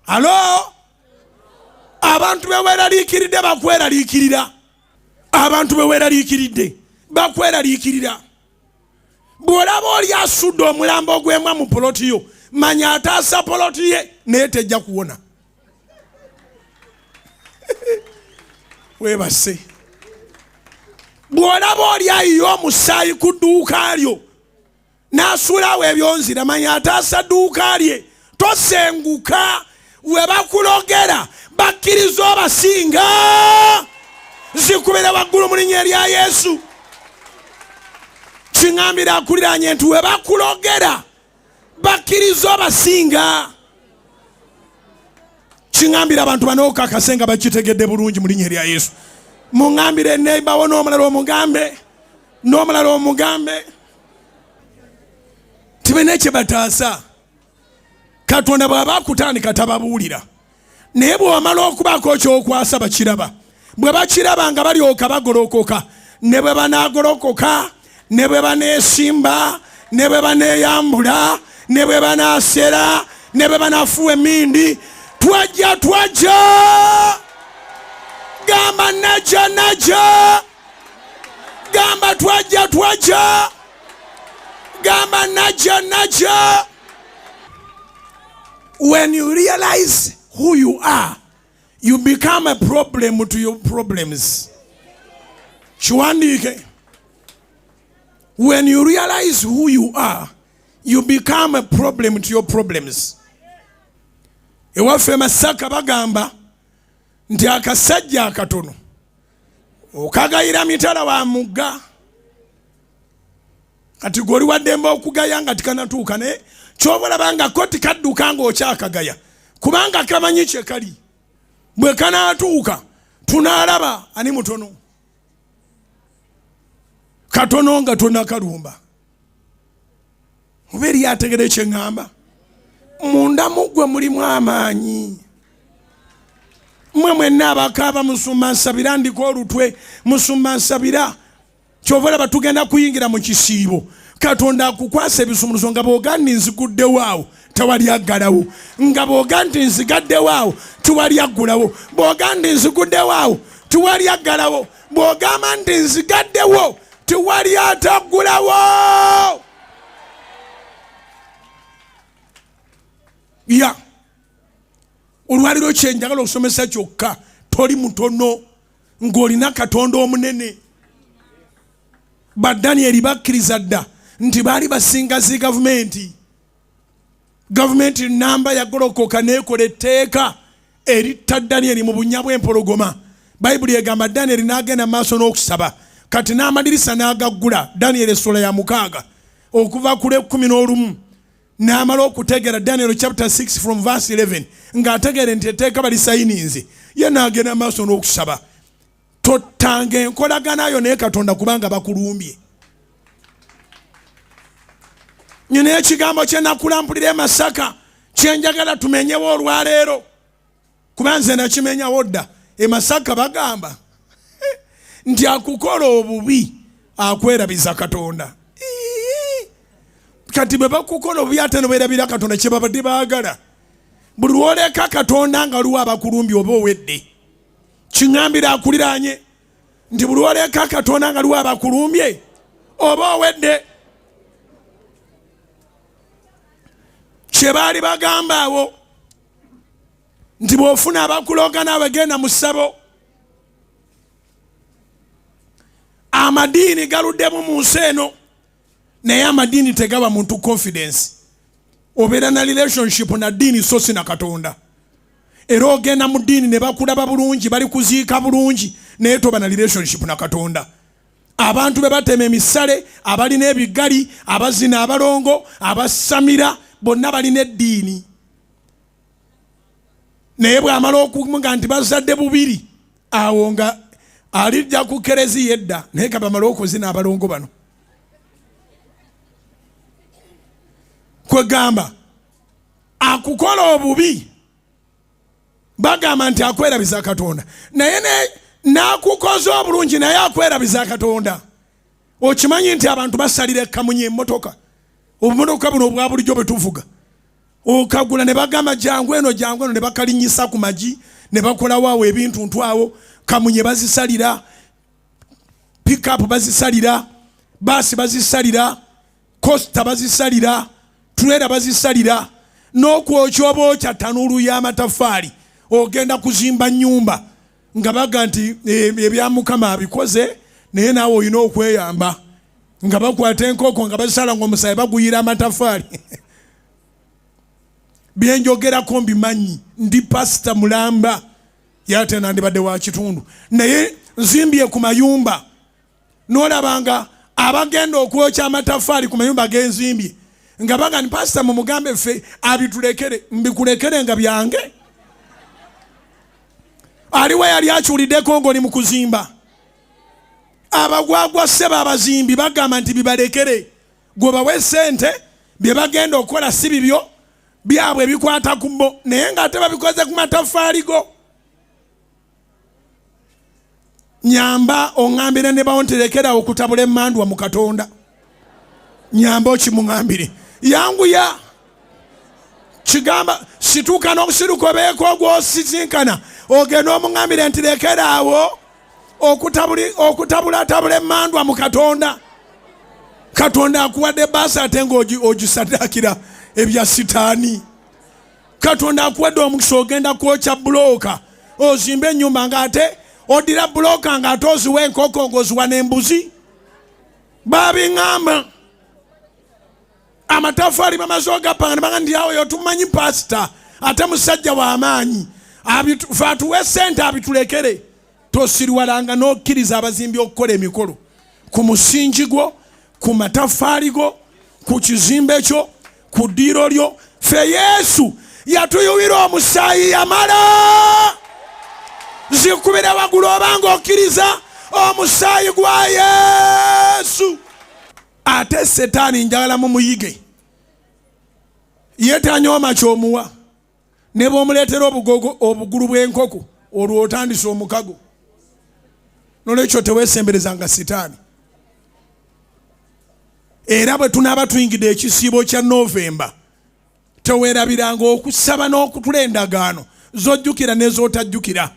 Alo abantu beweraliikiridde bakweraliikirira. Abantu beweraliikiridde bakweraliikirira. Bw'olaba oli asudde omulambo gw'emwa mu poloti yo, manya ataasa poloti ye naye tejja kuwona. Webase. Bw'olaba oli ayiye omusaayi ku dduuka lyo n'asuulawo ebyonzira, manya ataasa dduuka lye. Tosenguka. We bakulogera bakkiriza obasinga. Zikubire waggulu mu linnya erya Yesu. Kiŋŋambira akuliraanye nti we bakulogera bakkiriza obasinga. Kiŋŋambira abantu bano okakase nga bakitegedde bulungi mu linnya erya Yesu. Muŋŋambire neighbour n'omulala omugambe, n'omulala omugambe tibene kye bataasa. Katonda bw'aba akutandika tababuulira, naye bw'omala okubaako ky'okwasa bakiraba. Bwe bakiraba nga balyoka bagolokoka, ne bwe banaagolokoka, ne bwe baneesimba, ne bwe baneeyambula, ne bwe banaasera, ne bwe banaafuwa emmindi, twajja gamba najja gamba twajja gamba najja. When you realize who you are, you become a problem to your problems. Chiwandike. When you realize who you are, you become a problem to your problems. Ewaffe Masaka bagamba nti akasajja akatono okagayira mitala wa mugga. Kati goli waddemba okugaya nga tikanatuuka, ne kyobalaba nga koti kadduka nga okyakagaya kubanga kamanyi kye kali. Bwe kanaatuuka tunaalaba ani mutono, katono nga tonakalumba. Oba eri ategere kye ŋŋamba? Munda muggwe mulimu amaanyi. Mmwe mwenna abakaaba musumba nsabira, ndiko olutwe musumba nsabira. Kyova olaba tugenda kuyingira mu kisiibo. Katonda akukwasa ebisumuluzo nga bw'oga nti nziguddewo awo tewali aggalawo, nga bw'oga nti nzigaddewo awo tewali aggulawo, bw'oga nti nziguddewo awo tewali aggalawo, bw'ogamba nti nzigaddewo tewali ataggulawo. Ya olwaliro kye njagala okusomesa kyokka, toli mutono ng'olina Katonda omunene. Badanieri bakkiriza dda nti baali basingazi gavumenti namba yagolokoka neekola etteeka eritta Danieri mu bunnya bw'empologoma. Bayibuli egamba Danieri n'agenda maaso n'okusaba, kati n'amadirisa n'agaggula. Danieri essula ya 6 okuva ku 11 n'amala okutegeera Daniel chapter 6 from verse 11 ng'ategeere nti etteeka balisayininze, ye n'agenda maaso n'okusaba. Tottanga enkolaganayo naye Katonda kubanga bakulumbye. Nyina ekigambo kye nakulampulira e Masaka kye njagala tumenyewo olwaleero, kuba nze nakimenyawo dda. E Masaka bagamba nti akukola obubi akwerabiza Katonda. Kati bwe bakukola obubi ate ne beerabira Katonda kye babadde baagala. Buli lwoleka Katonda nga luwa abakulumbye oba owedde. Kiŋŋambira akuliraanye nti buli lwoleka Katonda nga luwa abakulumbye oba owedde. Kye baali bagamba abo nti bw'ofuna abakuloga naawe genda mu ssabo. Amadiini galuddemu mu nsi eno, naye amadiini tegaba muntu confidence. Obeera na relationship na ddiini so si na Katonda. Era ogenda mu ddiini ne bakulaba bulungi, bali kuziika bulungi, naye toba na relationship na Katonda. Abantu be batema emisale, abalina ebigali, abazina abalongo, abasamira, bonna balina eddiini. Naye bw'amala okuga nti bazadde bubiri, awo nga alijja ku kereziya edda, naye ka bamala okuzina abalongo bano. Kwegamba akukola obubi bagamba nti akwerabiza Katonda, naye n'akukoza obulungi naye akwerabiza Katonda. Okimanyi nti abantu basalira ekkamunye emmotoka, obumotoka buno obwa bulijjo bwe tuvuga, okagula ne bagamba jangu eno ne bakalinyisa ku magi ne bakolawo awo ebintu ntwawo kamunye bazisalira pickup bazisalira basi bazisalira costa bazisalira trailer bazisalira n'okwokya obookya tanulu y'amatafaali ogenda kuzimba nnyumba nga baga nti ebya Mukama abikoze naye naawe olina okweyamba nga bakwata enkoko nga bazisala ng'omusayi baguyira amatafaali byenjogerako mbimanyi ndi pasita mulamba yate nandibadde wa kitundu naye nzimbye ku mayumba n'olabanga abagenda okwokya amatafaali ku mayumba genzimbye nga baga ni pasita mumugambe ffe abitulekere mbikulekere nga byange aliwe yali akyuliddeko ng'oli mu kuzimba abagwagwa sseba abazimbi bagamba nti bibalekere gwe bawe ssente bye bagenda okukola si bibyo byabwe bikwata ku bo naye ng'ate babikoze ku matafaali go nyamba oŋŋambire ne bawonterekera okutabula emmandwa mu Katonda nyamba okimuŋŋambire yanguya kigamba situuka n'obusiruko beeko gw'osisinkana ogenda omuŋŋambire nti lekera awo okutabulatabula emmandwa mu Katonda. Katonda akuwadde baasi ate ng'ogisaddaakira ebya sitaani. Katonda akuwadde omukisa ogenda kwokya bulooka ozimbe ennyumba ng'ate odira bulooka ng'ate oziwa enkoko ng'oziwa n'embuzi. Babiŋŋamba amatafaali bamaze ogapanga ne baga nti awo yotumanyi pasita ate musajja w'amaanyi fe atuwe ssente abitulekere. Tosiriwalanga n'okkiriza abazimbi okukola emikolo ku musingi gwo ku matafaali go ku kizimbe kyo ku ddiiro lyo. Ffe Yesu yatuyuwira omusaayi yamala. Zikubire waggulu obanga okkiriza omusaayi gwa Yesu. Ate Setaani njagala mumuyige ye tanyooma ky'omuwa ne bw'omuleetera obugulu bw'enkoko olwo otandise omukago. Nolwekyo teweesemberezanga Setaani. Era bwe tunaaba tuyingidde ekisiibo kya Novemba teweerabiranga okusaba n'okutula endagaano z'ojjukira n'ez'otajjukira.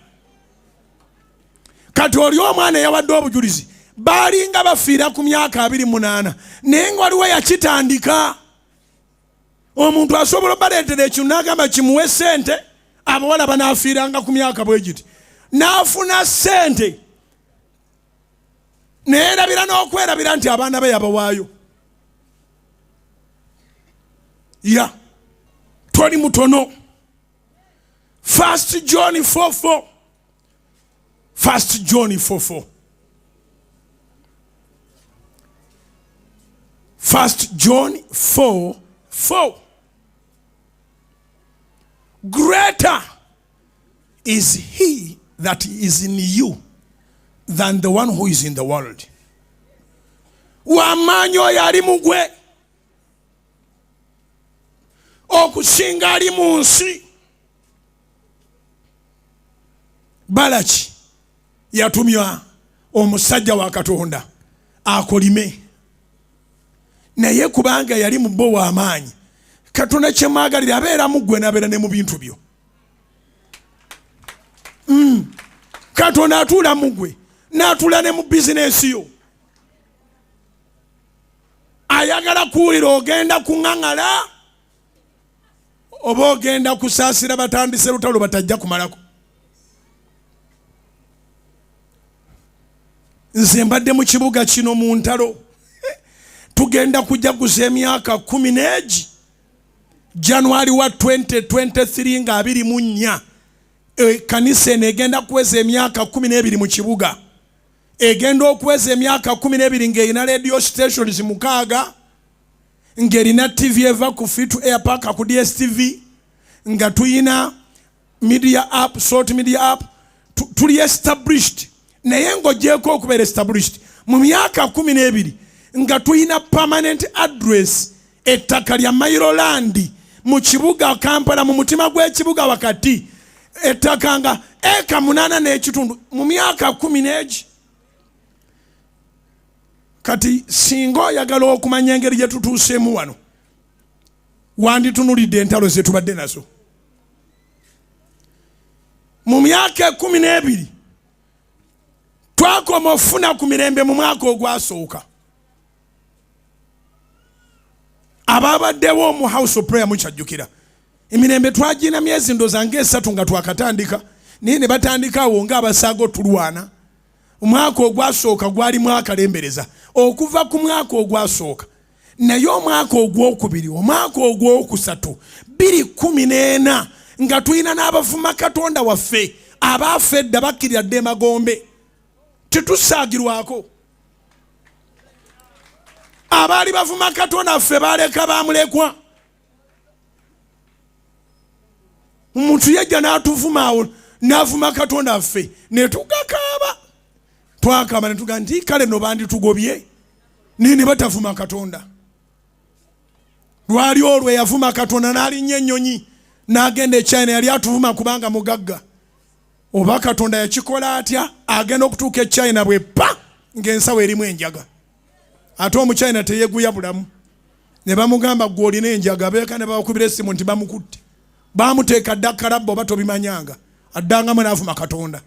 Kati oli omwana eyawadde obujulizi baalinga bafiira ku myaka 28 naye nga waliwo yakitandika. Omuntu asobola obaleetera ekintu n'agamba kimuwe ssente abawala banaafiiranga ku myaka bwe giti n'afuna ssente neerabira n'okwerabira nti abaana be yabawaayo. Ya toli mutono. 1 John 4:4 1 John 4:4 1 John 4:4 Greater is he that is in you than the one who is in the world. Wamaanyi oyo ali mu gwe okusinga ali mu nsi. Balaki yatumya omusajja wa Katonda akolime naye kubanga yali mu bo w'amaanyi Katonda kyemwagalira abeera mu ggwe n'abeera ne mu bintu byo. Katonda atuula mu ggwe n'atuula ne mu bizinensi yo. Ayagala kuwulira ogenda kuŋŋaŋala oba ogenda kusaasira batandise lutalo batajja kumalako. Nze mbadde mu kibuga kino mu ntalo tugenda kujaguza emyaka 10 January wa 2023 nga 24 kanisa eno egenda kuweza emyaka 12 mu kibuga. Egenda okuweza emyaka 12 ng'erina radio stations 6 ng'erina TV eva ku Free to Air Park ku DSTV nga tuyina media app sort media app tuli established naye ng'ogyeko okubeera established mu myaka 12 nga tuyina permanent address ettaka lya Mayiroland mu kibuga Kampala mu mutima gw'ekibuga wakati ettaka nga eka 8 n'ekitundu mu myaka 10. Kati singa oyagala okumanya engeri gye tutuuseemu wano wanditunulidde entalo ze tubadde nazo mu myaka 12 twakoma ofuna ku mirembe mu mwaka ogwasooka ababaddewo mu house of prayer mukyajjukira emirembe twagina myezi ndoza nga 3 nga twakatandika naye ne batandikawo ng'abasaago tulwana omwaka ogwasooka gwali mwaka lembereza okuva ku mwaka ogwasooka naye omwaka ogwokubiri omwaka ogwokusatu 2014 nga tulina n'abavuma Katonda waffe abaafedda bakkirira dde Magombe tetusaagirwako abaali bavuma Katonda waffe baleka bamulekwa omuntu yajja n'atuvuma awo n'avuma Katonda waffe ne tugakaaba twakaaba ne tuga nti kale no banditugobye ne batavuma Katonda lwali olwo yavuma Katonda n'alinnya ennyonyi n'agenda e China yali atuvuma kubanga mugagga oba Katonda yakikola atya agenda okutuuka e China bwe pa ng'ensawo erimu enjaga ate omu China teyeguya bulamu ne bamugamba gwe olina enjaga beeka ne bakubira essimu nti bamukutte bamuteeka dda kalabba oba tobimanyanga addangamu n'avuma Katonda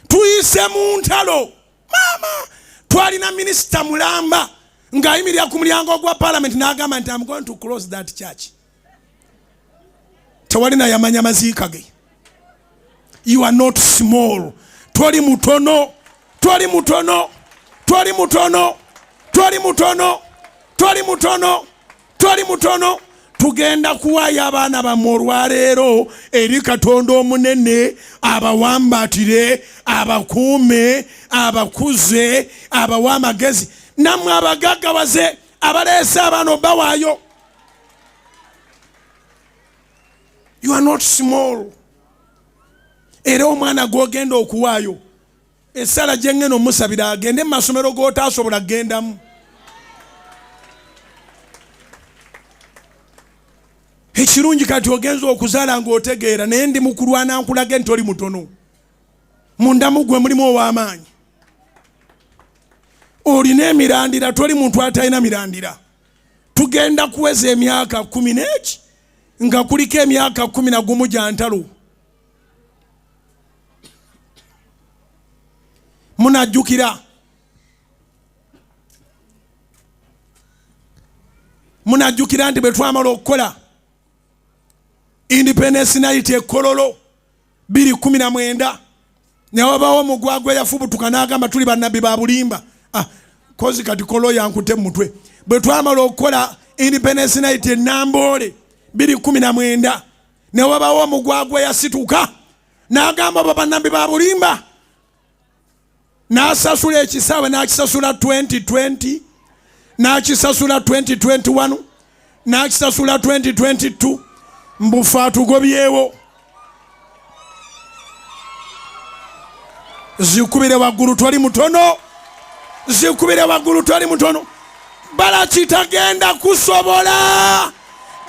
tuyise mu ntalo maama twalina minisita Mulamba ng'ayimirira ku mulyango gwa parliament n'agamba nti I'm going to close that church tewali na yamanya maziika ge you are not small twali mutono twali mutono twali mutono twali mutono twali mutono twali mutono tugenda kuwaayo abaana bammwe olwaleero eri Katonda omunene abawambatire abakuume abakuze abawa amagezi nammwe abagaggawaze abaleese abaana obawaayo you are not small era omwana gwogenda okuwaayo essala gyengeno omusabira agende mu masomero g'otaasobola kugendamu ekirungi kati ogenza okuzaala ng'otegeera naye ndi mukulwana nkulage nti oli mutono mundamu gwe mulimu ow'amaanyi olina emirandira toli muntu atalina mirandira tugenda kuweza emyaka 10 n'eki nga kuliko emyaka 11 gya ntalo munajjukira nti bwe twamala okukola Independence Night ekololo 2019 ne wabawo mugwagwe yafubutuka n'agamba tuli bannabbi ba bulimba kozi kati kolo yankute mutwe bwe twamala okukola Independence Night enambole 2019 ne wabawo mugwagwe yasituka n'agamba bannabbi ba bulimba n'asasula ekisaawe n'akisasula 2020 n'akisasula 2021 n'akisasula 2022 mbufa tugobyewo zikubire waggulu twali mutono zikubire waggulu twali mutono bala kitagenda kusobola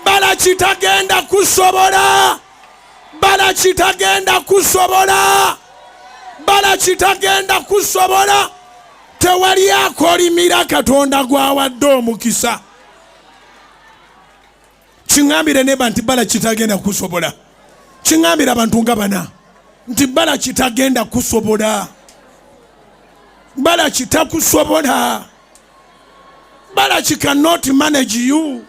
bala kitagenda kusobola bala kitagenda kusobola bala kitagenda kusobola tewali akolimira Katonda Gwawadde omukisa kingambire neba nti bala kitagenda kusobola kingambira abantu nga bana nti bala kitagenda kusobola bala kitakusobola bala cannot manage you